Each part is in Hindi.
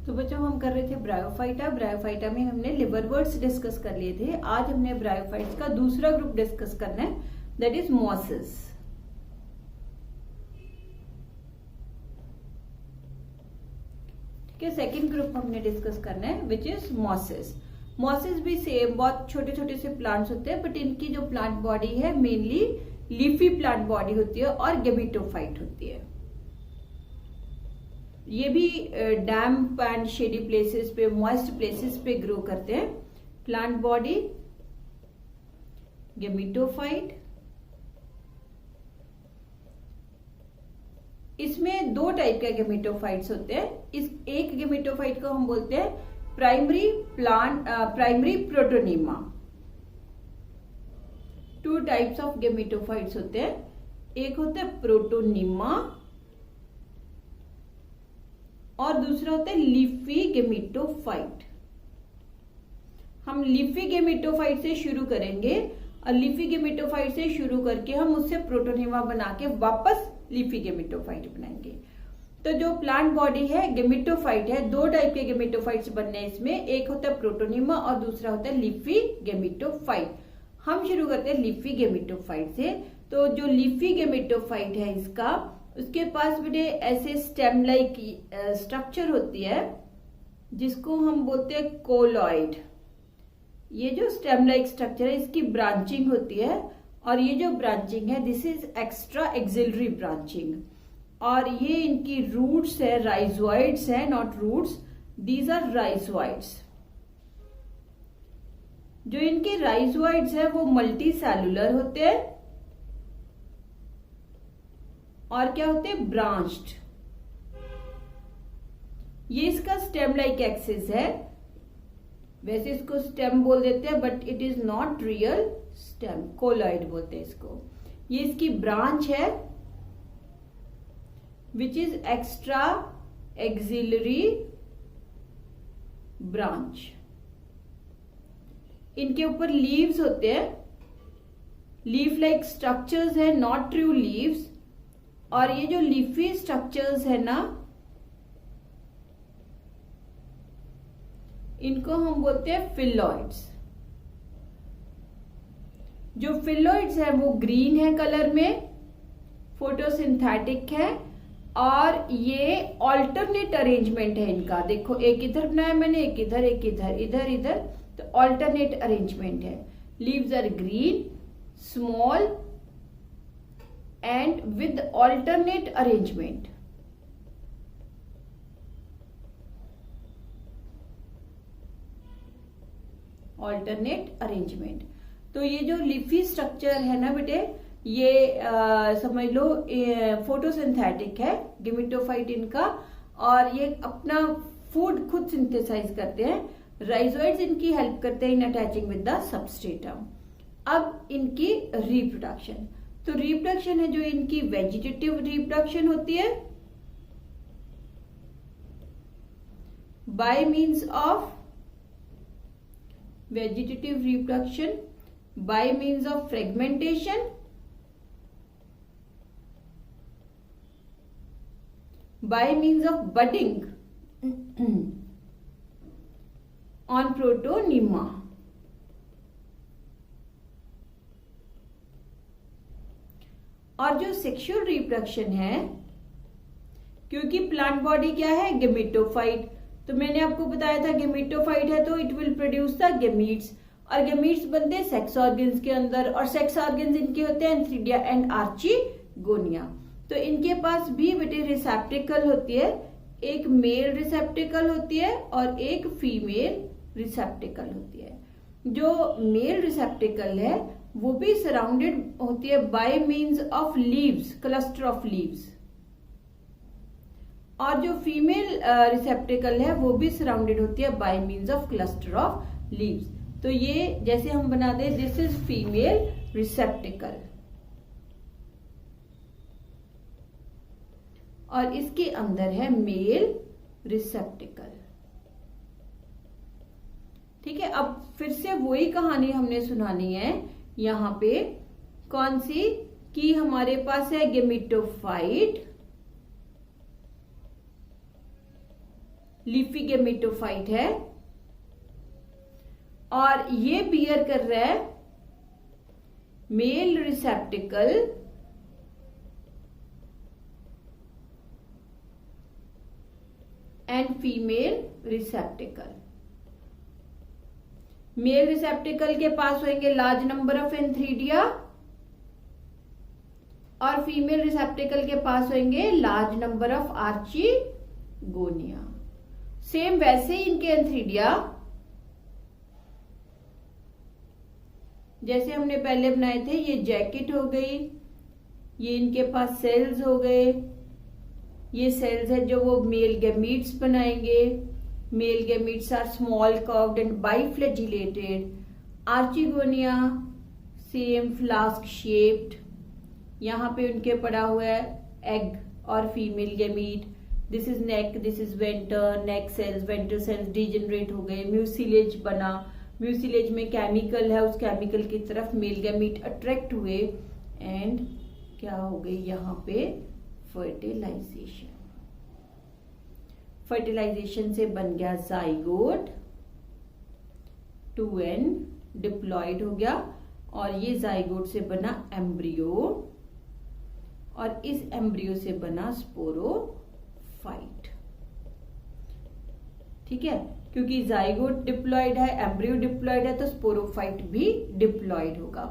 तो बच्चों हम कर रहे थे ब्रायोफाइटा। ब्रायोफाइटा में हमने लिवरवर्ट्स डिस्कस कर लिए थे। आज हमने ब्रायोफाइट्स का दूसरा ग्रुप डिस्कस करना है, दैट इज मॉसेस। ठीक है, सेकेंड ग्रुप हमने डिस्कस करना है विच इज मॉसेस। मॉसेस भी सेम बहुत छोटे छोटे से प्लांट्स होते हैं, बट इनकी जो प्लांट बॉडी है मेनली लीफी प्लांट बॉडी होती है और गेमिटोफाइट होती है। ये भी डैम्प एंड शेडी प्लेसेस पे, मॉइस्ट प्लेसेस पे ग्रो करते हैं। Plant body gametophyte. इसमें दो टाइप के गेमिटोफाइट्स होते हैं। इस एक गेमिटोफाइट को हम बोलते हैं primary protonema. Two types of gametophytes होते हैं, एक होता है प्रोटोनीमा और दूसरा होता है लीफी गेमिटोफाइट। हम लीफी गेमिटोफाइट से शुरू करेंगे और लीफी गेमिटोफाइट से शुरू करके हम उससे प्रोटोनीमा बना के वापस लीफी गेमिटोफाइट बनाएंगे। तो जो प्लांट बॉडी है गेमिटोफाइट है, दो टाइप के गेमिटोफाइट्स बनने हैं इसमें, एक होता है प्रोटोनीमा और दूसरा होता है लीफी गेमिटोफाइट। हम शुरू करते हैं लीफी गेमिटोफाइट से। तो जो लीफी गेमिटोफाइट है इसका, उसके पास बेटे ऐसे स्टेम लाइक स्ट्रक्चर होती है जिसको हम बोलते हैं कोलॉइड। ये जो स्टेम लाइक स्ट्रक्चर है इसकी ब्रांचिंग होती है और ये जो ब्रांचिंग है this is extra axillary branching. और ये इनकी रूट्स है, राइजोइड्स है, not roots, these are rhizoids. जो इनके राइजोइड्स है वो मल्टी सेलुलर होते हैं और क्या होते हैं, ब्रांच्ड। ये इसका स्टेम लाइक एक्सिस है, वैसे इसको स्टेम बोल देते हैं but it is not real stem, colloid बोलते हैं इसको। ये इसकी ब्रांच है which is extra axillary branch. इनके ऊपर लीव्स होते हैं, लीफ लाइक स्ट्रक्चर्स है, नॉट ट्रू लीव्स। और ये जो लीफी स्ट्रक्चर्स है ना, इनको हम बोलते हैं फिलोइड्स। जो फिलोइड्स है वो ग्रीन है कलर में, फोटोसिंथेटिक है और ये ऑल्टरनेट अरेंजमेंट है इनका। देखो एक इधर बनाया मैंने, एक इधर, एक इधर, इधर इधर, तो ऑल्टरनेट अरेंजमेंट है। Leaves are green, small and with alternate arrangement. Alternate arrangement. तो ये जो लीफी स्ट्रक्चर है ना बेटे, ये समझ लो फोटोसिंथेटिक है गेमिटोफाइट इनका, और ये अपना फूड खुद सिंथेसाइज करते हैं। राइजोइड्स इनकी हेल्प करते हैं इन अटैचिंग विद द सबस्ट्रेटम। अब इनकी रिप्रोडक्शन, तो रिप्रोडक्शन है जो इनकी वेजिटेटिव रिप्रोडक्शन होती है bye means of vegetative reproduction, bye means of fragmentation, by means of budding on protonema। और जो सेक्सुअल रिप्रोडक्शन है, क्योंकि प्लांट बॉडी क्या है, गेमिटोफाइट, तो मैंने आपको बताया था गेमिटोफाइट है तो it will produce the gametes, और गेमीट्स बनते हैं सेक्स ऑर्गन्स के अंदर, और सेक्स ऑर्गन्स इनके होते हैं एंथ्रीडिया एंड आर्चिगोनिया। तो इनके पास भी बेटे रिसेप्टिकल होती है, एक मेल रिसेप्टिकल होती है और एक फीमेल रिसेप्टिकल होती है। जो मेल रिसेप्टिकल है वो भी सराउंडेड होती है bye means of leaves, cluster of leaves, और जो फीमेल रिसेप्टिकल है वो भी सराउंडेड होती है bye means of cluster of leaves. तो ये जैसे हम बना दे, दिस इज फीमेल रिसेप्टिकल और इसके अंदर है मेल रिसेप्टिकल। ठीक है, अब फिर से वही कहानी हमने सुनानी है यहां पे, कौन सी, कि हमारे पास है गेमिटोफाइट लीफी गेमेटोफाइट है और ये बियर कर रहा है male receptacle and female receptacle. Male receptacle के पास होंगे लार्ज नंबर ऑफ एंथ्रीडिया और फीमेल रिसेप्टिकल के पास होंगे large number of archegonia. Same वैसे ही इनके एंथ्रीडिया जैसे हमने पहले बनाए थे, ये जैकेट हो गई, ये इनके पास सेल्स हो गए, ये सेल्स है जो वो मेल गैमीट्स बनाएंगे। Male gametes are small curved and biflagellated. Archegonia same flask shaped, यहाँ पे उनके पड़ा हुआ है एग और female gamete. This is neck, this is venter, neck cells, venter cells degenerate हो गए, म्यूसिलेज बना, म्यूसिलेज में केमिकल है, उस केमिकल की तरफ मेल गैमीट अट्रैक्ट हुए एंड क्या हो गई यहाँ पे फर्टिलाइजेशन। फर्टिलाइजेशन से बन गया जाइगोट, 2n डिप्लॉयड हो गया और ये जाइगोट से बना एम्ब्रियो और इस एम्ब्रियो से बना स्पोरोफाइट। ठीक है, क्योंकि जाइगोट डिप्लॉयड है, एम्ब्रियो डिप्लॉयड है, तो स्पोरोफाइट भी डिप्लॉयड होगा।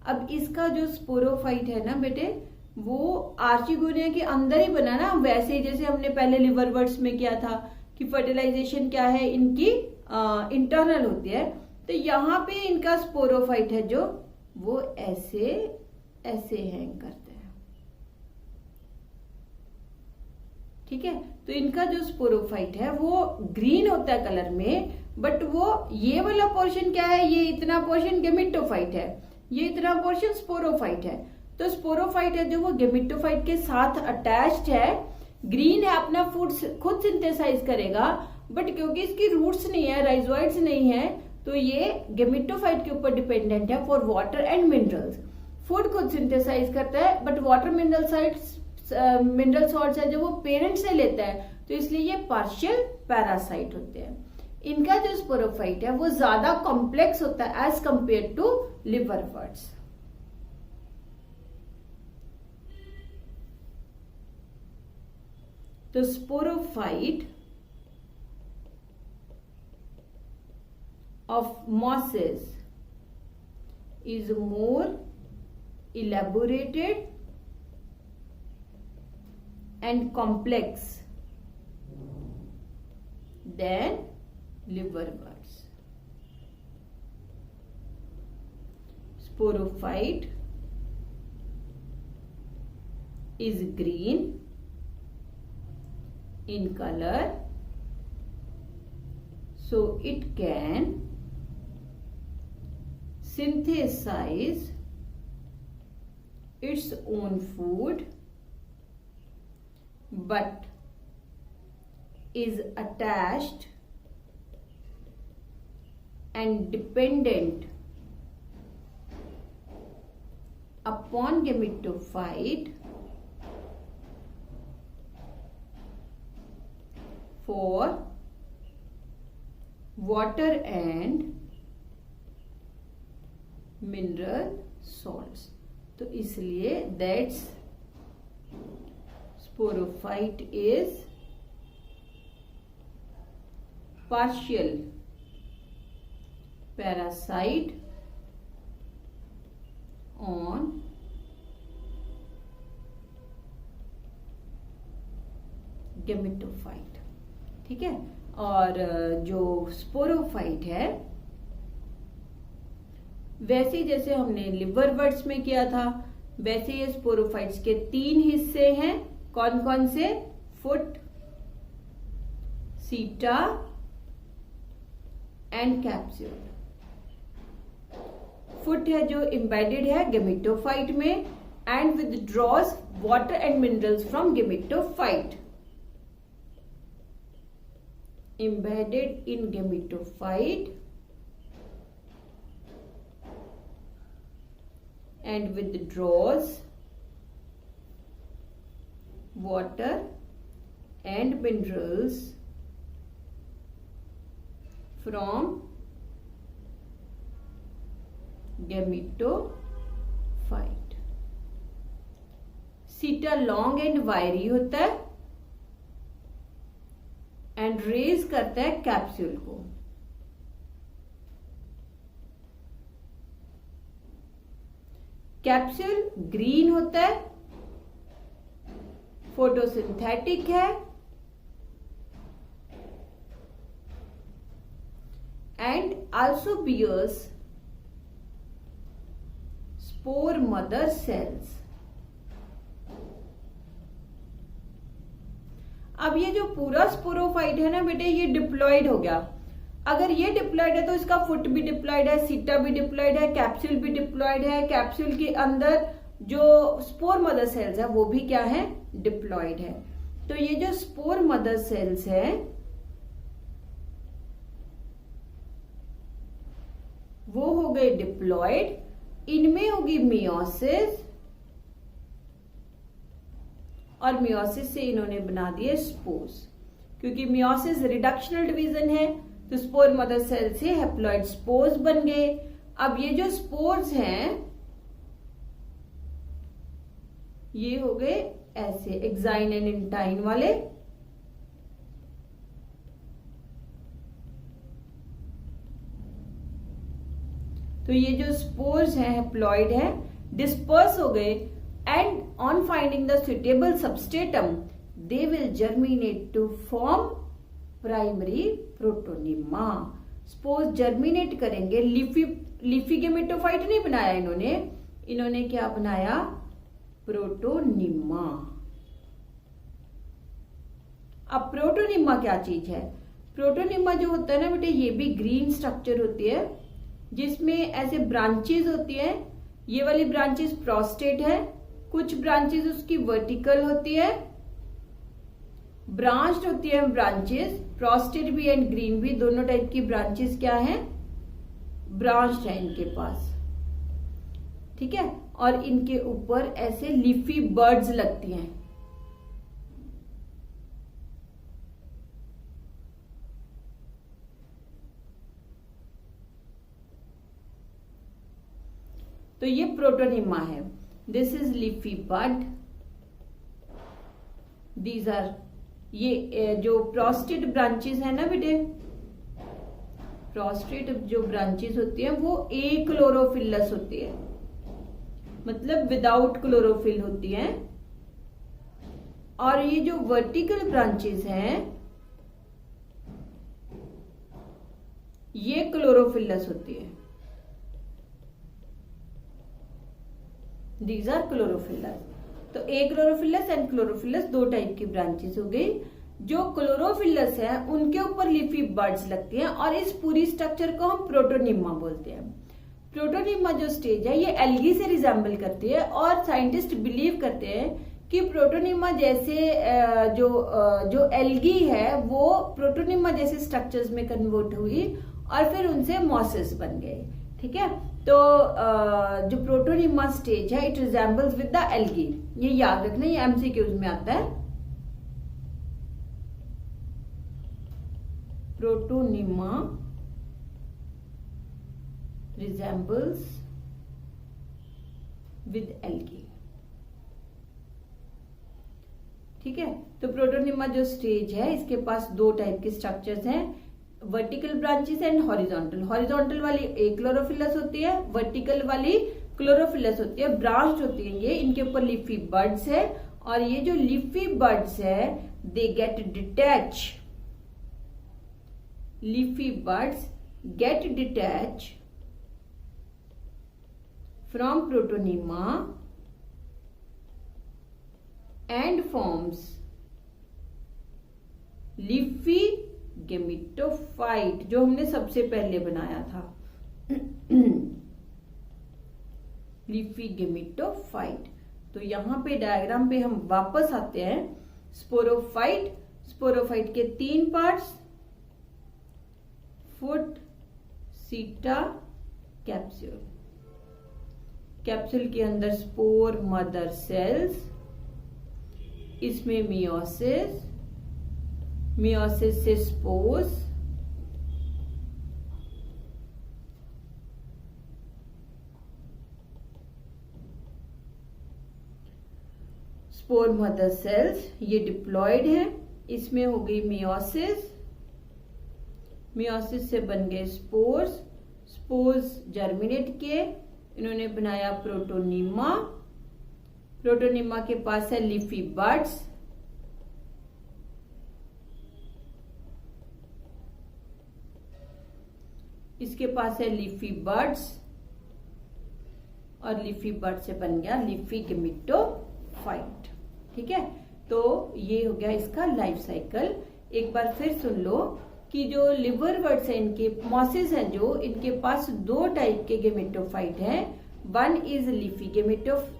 अब इसका जो स्पोरोफाइट है ना बेटे, वो आर्चिगोनिया के अंदर ही बना ना, वैसे ही जैसे हमने पहले लिवरवर्ट्स में किया था कि फर्टिलाइजेशन क्या है इनकी इंटरनल होती है, तो यहाँ पे इनका स्पोरोफाइट है जो वो ऐसे ऐसे हैंग करते हैं। ठीक है, तो इनका जो स्पोरोफाइट है वो ग्रीन होता है कलर में, बट वो ये वाला पोर्शन क्या है, ये इतना पोर्शन गेमिटोफाइट है, ये इतना पोर्शन स्पोरोफाइट है। तो स्पोरोफाइट है जो वो गेमिटोफाइट के साथ अटैच्ड है, ग्रीन है, अपना फूड खुद सिंथेसाइज करेगा, बट क्योंकि इसकी रूट्स नहीं है, राइजोइड्स नहीं है, तो ये गेमिटोफाइट के ऊपर डिपेंडेंट है for water and minerals. Food खुद सिंथेसाइज करता है, बट वाटर मिनरल सॉल्ट्स है जो वो पेरेंट से लेता है, तो इसलिए ये पार्शियल पैरासाइट होते हैं। इनका जो स्पोरोफाइट है वो ज्यादा कॉम्प्लेक्स होता है एज कंपेयर टू लिवरवर्ट्स। तो sporophyte of mosses is more elaborated and complex than liverworts. Sporophyte is green in color, so it can synthesize its own food, but is attached and dependent upon gametophyte for water and mineral salts. तो इसलिए that's sporophyte is partial parasite on gametophyte. ठीक है, और जो स्पोरोफाइट है वैसे जैसे हमने लिवरवर्ट्स में किया था, वैसे ये स्पोरोफाइट्स के 3 हिस्से हैं। कौन कौन से? फुट, सीटा एंड कैप्सूल। फुट है जो एम्बेडेड है गेमेटोफाइट में and withdraws water and minerals from gametophyte. Embedded in gametophyte and withdraws water and minerals from gametophyte. Seta long and wiry होता है एंड रेज करता है कैप्सूल को। कैप्सूल ग्रीन होता है, फोटोसिंथेटिक है and also bears spore mother cells. अब ये जो पूरा स्पोरोफाइट है ना बेटे, ये डिप्लॉयड हो गया। अगर ये डिप्लॉयड है तो इसका फुट भी डिप्लॉयड है, सीटा भी डिप्लॉयड है, कैप्सूल भी डिप्लॉयड है। कैप्सूल के अंदर जो स्पोर मदर सेल्स है वो भी क्या है, डिप्लॉयड है। तो ये जो स्पोर मदर सेल्स है वो हो गए डिप्लॉयड। इनमें होगी मियोसिस और मियोसिस से इन्होंने बना दिए स्पोर्स। क्योंकि मियोसिस रिडक्शनल डिवीजन है तो स्पोर मदर सेल से हैप्लॉइड स्पोर्स बन गए। अब ये जो स्पोर्स हैं ये हो गए ऐसे एक्साइन एंड इंटाइन वाले। तो ये जो स्पोर्स हैं हैप्लॉइड है, डिस्पर्स हो गए and on finding the suitable substratum they will germinate to form primary protonema. Spores germinate करेंगे। लीफी गैमेटोफाइट नहीं बनाया इन्होंने क्या बनाया, प्रोटोनिमा। अब प्रोटोनिमा क्या चीज है? प्रोटोनिमा जो होता है ना बेटे, ये भी ग्रीन स्ट्रक्चर होती है जिसमें ऐसे ब्रांचेस होती हैं। ये वाली ब्रांचेस प्रोस्टेट है, कुछ ब्रांचेस उसकी वर्टिकल होती है, ब्रांच्ड होती है ब्रांचेस। प्रोस्टेट भी एंड ग्रीन भी दोनों टाइप की ब्रांचेस क्या है, ब्रांच्ड है इनके पास, ठीक है। और इनके ऊपर ऐसे लीफी बर्ड्स लगती हैं। तो ये प्रोटोनिमा है। This is leafy bud. These are, ये जो प्रोस्टेट ब्रांचेस है ना बेटे, प्रोस्टेट जो ब्रांचेस होती है वो क्लोरोफिलस होती है, मतलब विदाउट क्लोरोफिल होती है। और ये जो वर्टिकल ब्रांचेस हैं ये क्लोरोफिलस होती है। These are chlorophyllous. तो क्लोरोफिलस एंड क्लोरोफिलस दो टाइप की ब्रांचेस हो गई। जो क्लोरोफिलस है उनके ऊपर लीफी बर्ड्स लगती हैं और इस पूरी स्ट्रक्चर को हम प्रोटोनिमा बोलते हैं। प्रोटोनिमा जो स्टेज है ये एल्गी से रिजेंबल करती है और साइंटिस्ट बिलीव करते हैं कि प्रोटोनिमा जैसे जो एल्गी है वो प्रोटोनिमा जैसे स्ट्रक्चर्स में कन्वर्ट हुई और फिर उनसे मॉसेस बन गए, ठीक है। तो जो प्रोटोनिमा स्टेज है it resembles with the algae. ये याद रखना, ये एमसीक्यूज में आता है। प्रोटोनिमा रिजेंबल्स विद एल्गी, ठीक है। तो प्रोटोनिमा जो स्टेज है इसके पास दो टाइप के स्ट्रक्चर्स हैं, vertical branches and horizontal. Horizontal वाली क्लोरोफिलस होती है, वर्टिकल वाली क्लोरोफिलस होती है, ब्रांच्ड होती है ये। इनके ऊपर लीफी बर्ड्स है और ये जो लीफी बर्ड्स है they get detach. Leafy buds get detach from protonema and forms leafy gametophyte जो हमने सबसे पहले बनाया था। Leafy gametophyte. तो यहां पे डायग्राम पे हम वापस आते हैं। स्पोरोफाइट, स्पोरोफाइट के तीन पार्ट्स, फुट, सीटा, कैप्सूल। कैप्सूल के अंदर स्पोर मदर सेल्स, इसमें मियोसिस, मियोसिस से स्पोर्स, स्पोर मदर सेल्स ये डिप्लॉयड है, इसमें हो गई मियोसिस, मियोसिस से बन गए स्पोर्स, स्पोर्स जर्मिनेट किए, इन्होंने बनाया प्रोटोनिमा, प्रोटोनिमा के पास है लीफी बड्स, इसके पास है लीफी बड्स और लीफी बड से बन गया लीफी गेमेटोफाइट। ठीक है, तो ये हो गया इसका लाइफ साइकिल। एक बार फिर सुन लो कि जो लिवरवर्ट्स है इनके मॉसेस हैं जो, इनके पास दो टाइप के गेमेटोफाइट हैं। वन इज लीफी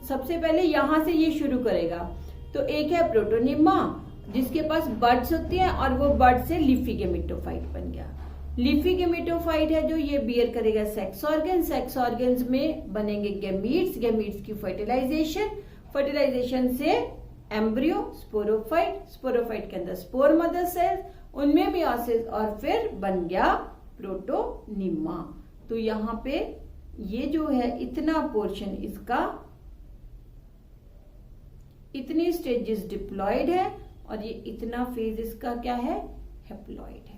सबसे पहले यहां से ये शुरू करेगा, तो एक है प्रोटोनिमा जिसके पास बड्स होती हैं और वो बड से लीफी गेमेटोफाइट बन गया। लीफी गेमेटोफाइट है जो ये बियर करेगा सेक्स ऑर्गन, सेक्स ऑर्गन्स में बनेंगे गैमीट्स, गैमीट्स की फर्टिलाइजेशन, फर्टिलाइजेशन से एम्ब्रियो, स्पोरोफाइट, स्पोरोफाइट के अंदर स्पोर मदर सेल, उनमें मियोसिस और फिर बन गया प्रोटोनिमा। तो यहाँ पे ये जो है इतना पोर्शन इसका, इतनी स्टेजेस डिप्लॉयड है और ये इतना फेज इसका क्या है, हैप्लॉयड है।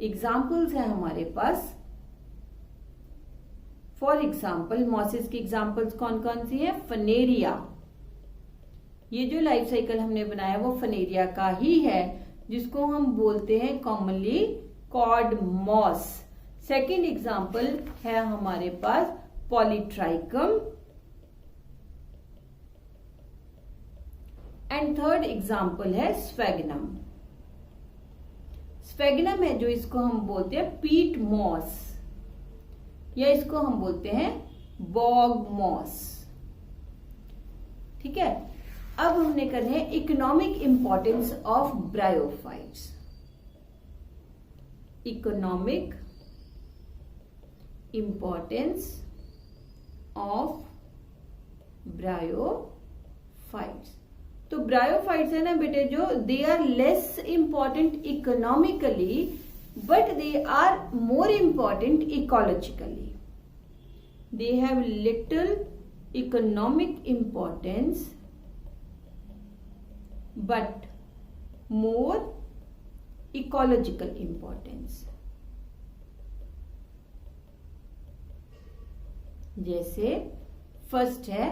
एग्जाम्पल्स है हमारे पास, फॉर एग्जाम्पल मॉसेस की एग्जाम्पल्स कौन कौन सी है, फनेरिया, ये जो लाइफ साइकिल हमने बनाया वो फनेरिया का ही है जिसको हम बोलते हैं commonly cord moss. Second example है हमारे पास पॉलीट्राइकम एंड थर्ड एग्जाम्पल है स्फेगनम। स्फेगनम है जो इसको हम बोलते हैं पीट मॉस या इसको हम बोलते हैं बॉग मॉस। ठीक है, अब हमने करना है economic importance of bryophytes. Economic importance of bryophytes. तो ब्रायोफाइट्स है ना बेटे जो, they are less important economically but they are more important ecologically. They have little economic importance but more ecological importance। जैसे फर्स्ट है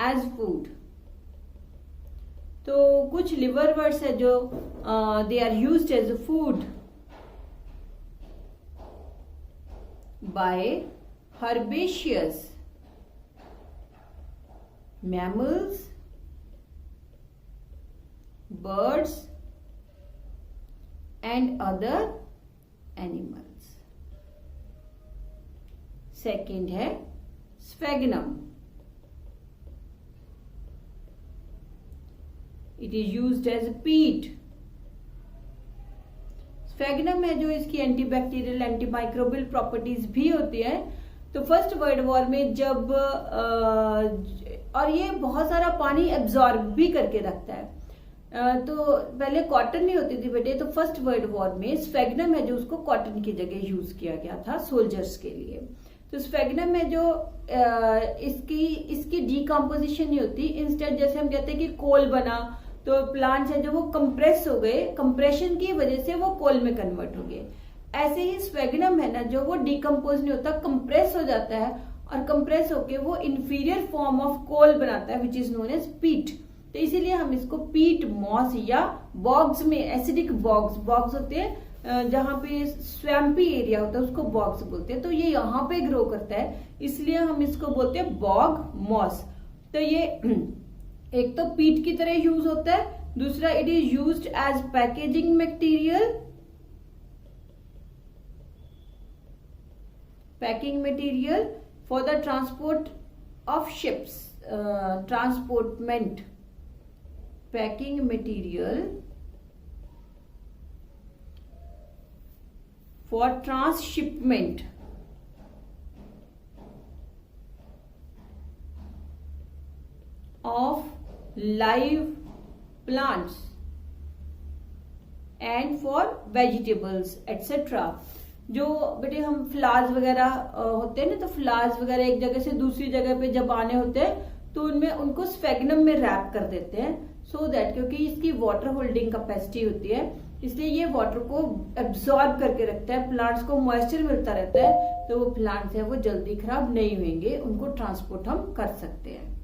एज फूड, तो कुछ लिवरवर्ट्स है जो they are used as a food by herbaceous mammals, birds and other animals। Second है sphagnum, it is used as peat. Sphagnum है जो इसकी एंटीबैक्टीरियल एंटीमाइक्रोबियल प्रॉपर्टीज भी होती है। तो फर्स्ट वर्ल्ड वॉर में जब और ये बहुत सारा पानी एब्जॉर्ब भी करके रखता है, तो पहले कॉटन नहीं होती थी बेटे, तो फर्स्ट वर्ल्ड वॉर में स्फेगनम है जो उसको कॉटन की जगह यूज किया गया था सोल्जर्स के लिए। तो स्फेगनम में जो इसकी डीकम्पोजिशन नहीं होती, इंस्टेड जैसे हम कहते हैं कि कोल बना तो प्लांट्स है जो वो कंप्रेस हो गए, कंप्रेशन की वजह से वो कोल में कन्वर्ट हो गए। ऐसे ही स्फेगनम है ना जो वो डीकम्पोज नहीं होता, कंप्रेस हो जाता है और कंप्रेस होके वो इंफीरियर फॉर्म ऑफ कोल बनाता है विच इज नोन एज पीट। तो इसीलिए हम इसको पीट मॉस या बॉग्स में, एसिडिक बॉग्स होते हैं जहां पे स्वैम्पी एरिया होता है उसको बॉग्स बोलते हैं। तो ये यहाँ पे ग्रो करता है इसलिए हम इसको बोलते हैं बॉग मॉस। तो ये एक तो पीट की तरह यूज होता है, दूसरा it is used as packaging material, packing material for the transport of ships, transportment, packing material for transshipment of live plants and for vegetables etcetera. जो बेटे हम फ्लावर्स वगैरह होते हैं ना, तो फ्लावर्स वगैरह एक जगह से दूसरी जगह पे जब आने होते हैं तो उनमें उनको स्फेगनम में रैप कर देते हैं, सो दैट क्योंकि इसकी वाटर होल्डिंग कैपेसिटी होती है, इसलिए ये वाटर को एब्जॉर्ब करके रखता है, प्लांट्स को मॉइस्चर मिलता रहता है, तो वो प्लांट्स है वो जल्दी खराब नहीं होंगे, उनको ट्रांसपोर्ट हम कर सकते हैं।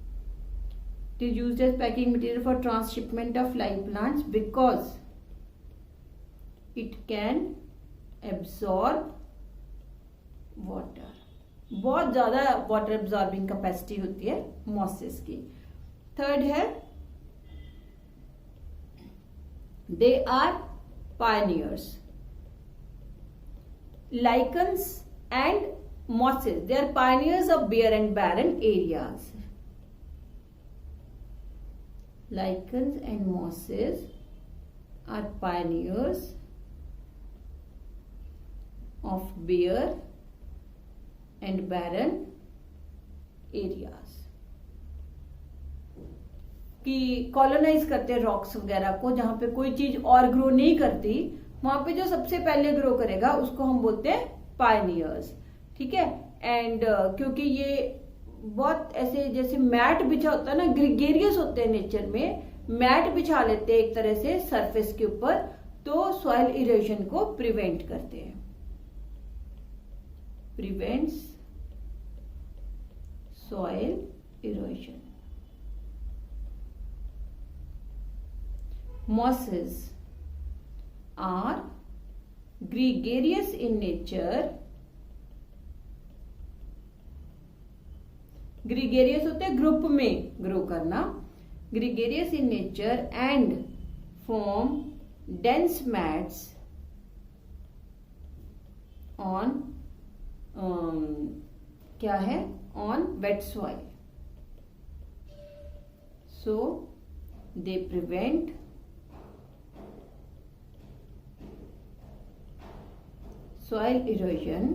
It is used as packing material for transshipment of live plants because it can absorb water. बहुत ज्यादा वाटर एब्जॉर्बिंग कैपेसिटी होती है मॉसेस की। थर्ड है they are pioneers. Lichens and mosses, they are pioneers of bare and barren areas. Lichens and mosses are pioneers of bare and barren areas. कि कॉलोनाइज करते हैं रॉक्स वगैरह को, जहां पे कोई चीज और ग्रो नहीं करती, वहां पे जो सबसे पहले ग्रो करेगा उसको हम बोलते हैं पायनियर्स। ठीक है। एंड क्योंकि ये बहुत ऐसे जैसे मैट बिछा होता है ना, ग्रिगेरियस होते हैं नेचर में, मैट बिछा लेते हैं एक तरह से सरफेस के ऊपर, तो सॉइल इरोजन को प्रिवेंट करते हैं, prevents soil erosion. Mosses are gregarious in nature. Gregarious होते हैं ग्रुप में ग्रो करना, gregarious in nature and form dense mats on क्या है, on wet soil. So they prevent soil erosion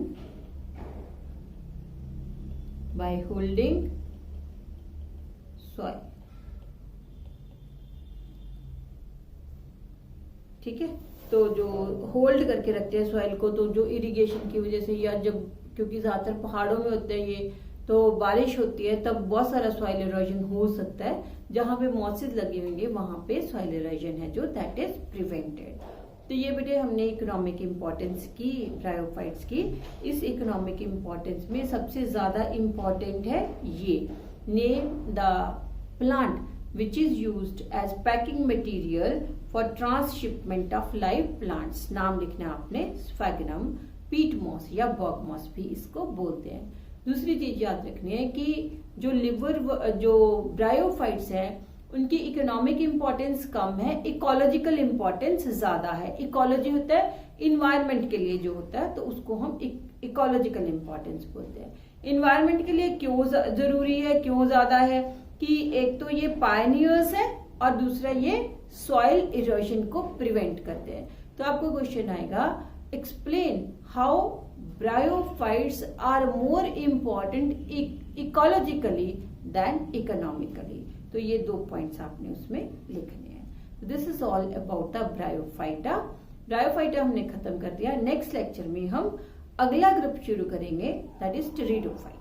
by holding soil. ठीक है। तो जो होल्ड करके रखते हैं सॉइल को, तो जो इरिगेशन की वजह से या जब, क्योंकि ज्यादातर पहाड़ों में होते हैं ये, तो बारिश होती है तब बहुत सारा सॉइल इरोजन हो सकता है, जहां पे मॉसेस लगे होंगे वहां पे सॉइल इरोजन है जो दैट इज प्रिवेंटेड। तो ये बेटे हमने इकोनॉमिक इम्पोर्टेंस की ब्रायोफाइट्स की। इस इकोनॉमिक इम्पोर्टेंस में सबसे ज्यादा इम्पोर्टेंट है ये, name the plant which is used as packing material for transshipment of live plants. नाम लिखना आपने, स्फेगनम, पीट मॉस या बॉग मॉस भी इसको बोलते हैं। दूसरी चीज याद रखनी है कि जो ब्रायोफाइट्स है उनकी इकोनॉमिक इंपॉर्टेंस कम है, इकोलॉजिकल इंपॉर्टेंस ज्यादा है। इकोलॉजी होता है इन्वायरमेंट के लिए जो होता है, तो उसको हम इकोलॉजिकल इंपॉर्टेंस बोलते हैं। इन्वायरमेंट के लिए क्यों जरूरी है, क्यों ज्यादा है, कि एक तो ये पायनियर्स है और दूसरा ये सॉइल इरोजन को प्रिवेंट करते हैं। तो आपको क्वेश्चन आएगा, explain how bryophytes are more important ecologically than economically. तो ये 2 पॉइंट्स आपने उसमें लिखने हैं। This is all about the bryophyta. Bryophyta हमने खत्म कर दिया। नेक्स्ट लेक्चर में हम अगला ग्रुप शुरू करेंगे, दैट इज टेरिडोफाइट।